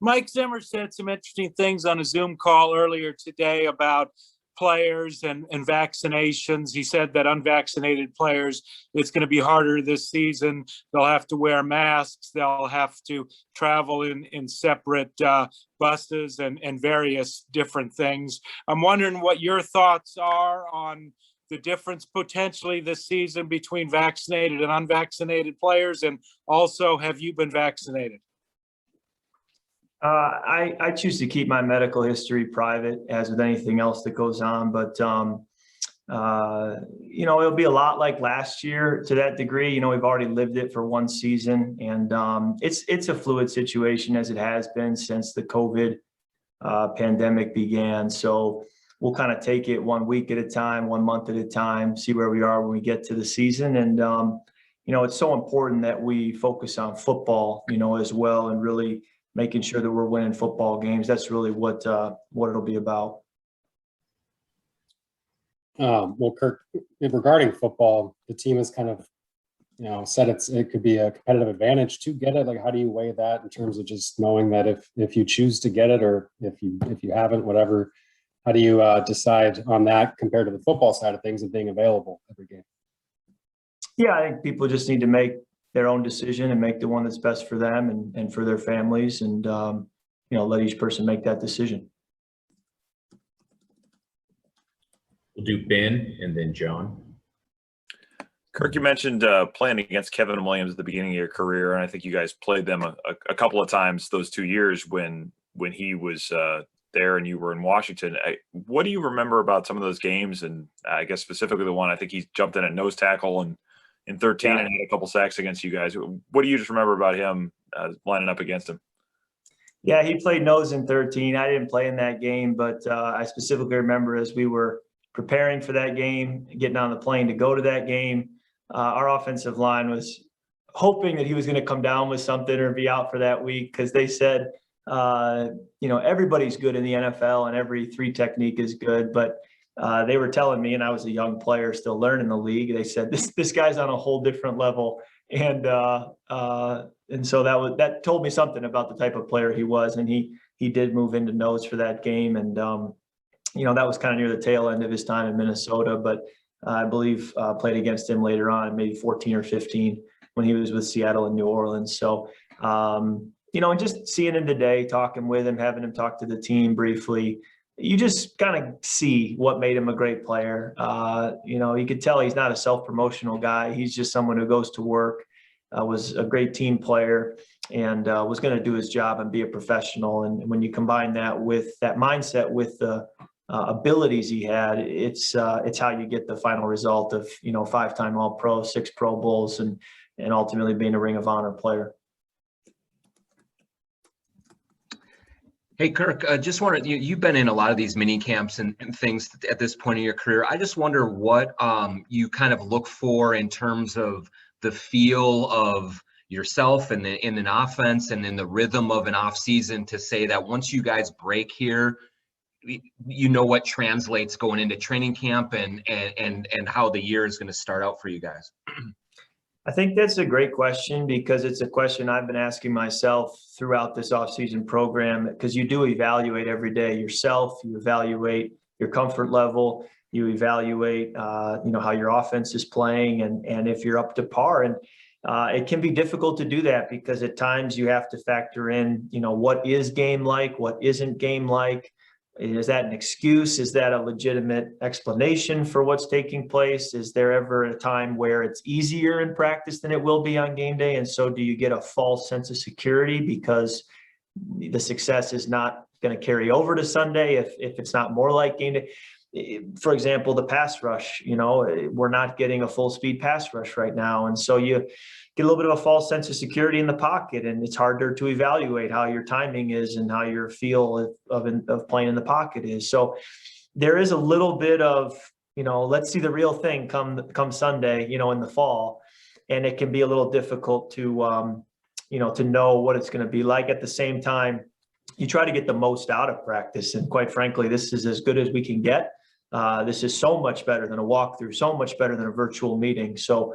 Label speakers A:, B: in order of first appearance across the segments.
A: Mike Zimmer said some interesting things on a Zoom call earlier today about players and vaccinations. He said that unvaccinated players, it's going to be harder this season. They'll have to wear masks. They'll have to travel in separate buses and various different things. I'm wondering what your thoughts are on the difference potentially this season between vaccinated and unvaccinated players, and also, have you been vaccinated?
B: I choose to keep my medical history private, as with anything else that goes on. But, it'll be a lot like last year to that degree. We've already lived it for one season, and it's a fluid situation, as it has been since the COVID pandemic began. So we'll kind of take it 1 week at a time, 1 month at a time, see where we are when we get to the season. And, it's so important that we focus on football, as well, and really making sure that we're winning football games. That's really what it'll be about.
C: Well, Kirk, regarding football, the team has kind of, said it could be a competitive advantage to get it. Like, how do you weigh that in terms of just knowing that if you choose to get it, or if you haven't, whatever, how do you decide on that compared to the football side of things and being available every game?
B: Yeah, I think people just need to make their own decision and make the one that's best for them and for their families, and let each person make that decision.
D: We'll do Ben and then John.
E: Kirk, you mentioned playing against Kevin Williams at the beginning of your career, and I think you guys played them a couple of times those 2 years when he was there and you were in Washington. What do you remember about some of those games? And I guess specifically the one, I think he jumped in at nose tackle and in 13 and had a couple sacks against you guys. What do you just remember about him lining up against him?
B: Yeah, he played nose in 13. I didn't play in that game, but I specifically remember as we were preparing for that game, getting on the plane to go to that game, our offensive line was hoping that he was going to come down with something or be out for that week, because they said, everybody's good in the NFL and every three technique is good, but they were telling me, and I was a young player still learning the league, they said this guy's on a whole different level, and so that told me something about the type of player he was, and he did move into nose for that game, and that was kind of near the tail end of his time in Minnesota, but I believe played against him later on, maybe 14 or 15 when he was with Seattle and New Orleans. So and just seeing him today, talking with him, having him talk to the team briefly, you just kind of see what made him a great player. You could tell he's not a self-promotional guy. He's just someone who goes to work, was a great team player, and was going to do his job and be a professional. And when you combine that with that mindset, with the abilities he had, it's how you get the final result of, 5-time All-Pro, 6 Pro Bowls, and ultimately being a Ring of Honor player.
F: Hey, Kirk, just wanted, you've been in a lot of these mini camps and things at this point in your career. I just wonder what you kind of look for in terms of the feel of yourself and in an offense and in the rhythm of an off season, to say that once you guys break here, what translates going into training camp and how the year is going to start out for you guys.
B: I think that's a great question, because it's a question I've been asking myself throughout this offseason program, because you do evaluate every day yourself, you evaluate your comfort level, you evaluate, how your offense is playing and if you're up to par. And it can be difficult to do that, because at times you have to factor in, what is game like, what isn't game like. Is that an excuse? Is that a legitimate explanation for what's taking place? Is there ever a time where it's easier in practice than it will be on game day? And so do you get a false sense of security because the success is not going to carry over to Sunday if it's not more like game day? For example, the pass rush, we're not getting a full speed pass rush right now. And so you get a little bit of a false sense of security in the pocket, and it's harder to evaluate how your timing is and how your feel of playing in the pocket is. So there is a little bit of, let's see the real thing come Sunday, in the fall. And it can be a little difficult to know what it's going to be like. At the same time, you try to get the most out of practice. And quite frankly, this is as good as we can get. This is so much better than a walkthrough, so much better than a virtual meeting. So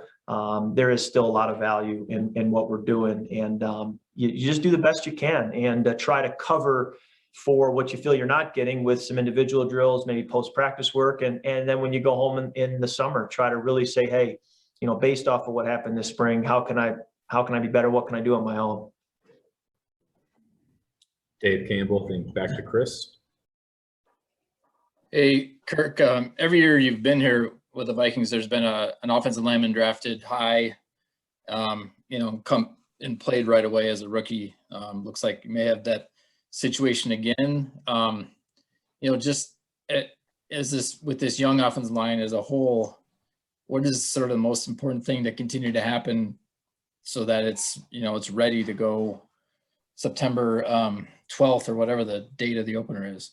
B: there is still a lot of value in what we're doing. And you just do the best you can and try to cover for what you feel you're not getting with some individual drills, maybe post-practice work. And then when you go home in the summer, try to really say, hey, based off of what happened this spring, how can I be better? What can I do on my own?
D: Dave Campbell, think back to Chris.
G: Hey, Kirk, every year you've been here with the Vikings, there's been an offensive lineman drafted high, come and played right away as a rookie. Looks like you may have that situation again. Just with this young offensive line as a whole, what is sort of the most important thing to continue to happen so that it's ready to go September 12th or whatever the date of the opener is?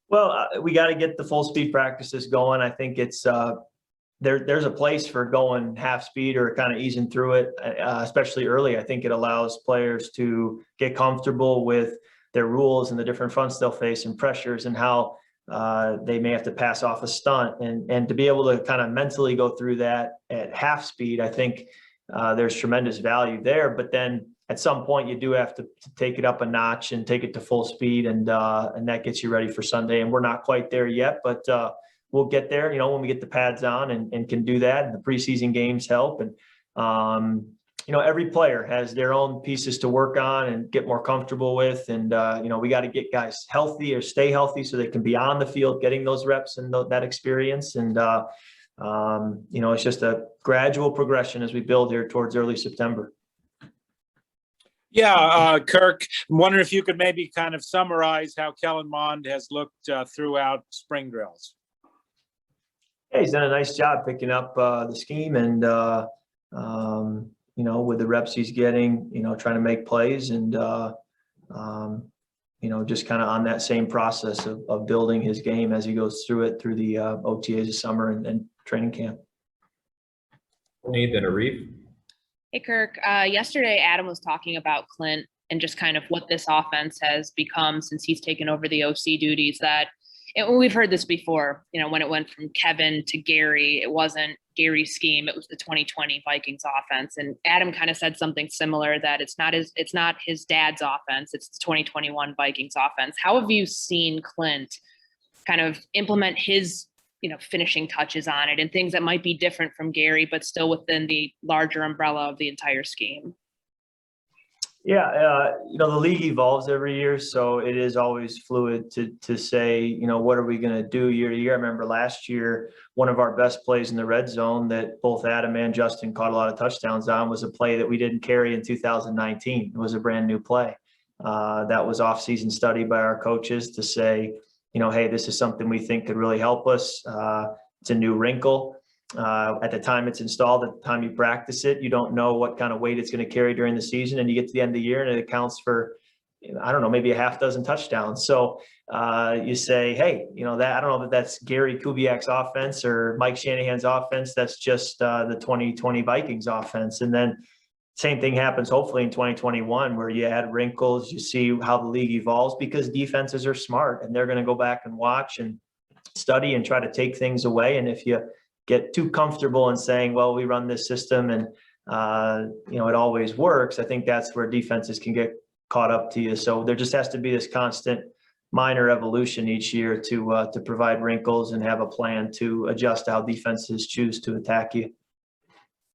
B: Well, we got to get the full speed practices going. I think it's there's a place for going half speed or kind of easing through it, especially early. I think it allows players to get comfortable with their rules and the different fronts they'll face and pressures and how they may have to pass off a stunt and to be able to kind of mentally go through that at half speed. I think there's tremendous value there, but then at some point you do have to take it up a notch and take it to full speed, and that gets you ready for Sunday. And we're not quite there yet, but we'll get there, when we get the pads on and can do that. And the preseason games help. And, every player has their own pieces to work on and get more comfortable with. And, we got to get guys healthy or stay healthy so they can be on the field, getting those reps and that experience. And, it's just a gradual progression as we build here towards early September.
A: Yeah, Kirk, I'm wondering if you could maybe kind of summarize how Kellen Mond has looked throughout spring drills.
B: Yeah, he's done a nice job picking up the scheme and, with the reps he's getting, trying to make plays and, just kind of on that same process of building his game as he goes through the OTAs of summer and training camp.
D: Nathan Arif.
H: Hey, Kirk. Yesterday, Adam was talking about Klint and just kind of what this offense has become since he's taken over the OC duties. We've heard this before, when it went from Kevin to Gary, it wasn't Gary's scheme. It was the 2020 Vikings offense. And Adam kind of said something similar, that it's not his dad's offense. It's the 2021 Vikings offense. How have you seen Klint kind of implement his finishing touches on it and things that might be different from Gary, but still within the larger umbrella of the entire scheme?
B: Yeah, the league evolves every year, so it is always fluid to say, what are we going to do year to year? I remember last year, one of our best plays in the red zone that both Adam and Justin caught a lot of touchdowns on was a play that we didn't carry in 2019. It was a brand new play. That was off-season study by our coaches to say, hey, this is something we think could really help us. It's a new wrinkle. At the time it's installed, at the time you practice it, you don't know what kind of weight it's going to carry during the season. And you get to the end of the year and it accounts for, I don't know, maybe a half dozen touchdowns. So you say, hey, that I don't know if that's Gary Kubiak's offense or Mike Shanahan's offense. That's just the 2020 Vikings offense. And then same thing happens hopefully in 2021 where you add wrinkles, you see how the league evolves because defenses are smart and they're going to go back and watch and study and try to take things away. And if you get too comfortable in saying, well, we run this system and, it always works, I think that's where defenses can get caught up to you. So there just has to be this constant minor evolution each year to provide wrinkles and have a plan to adjust how defenses choose to attack you.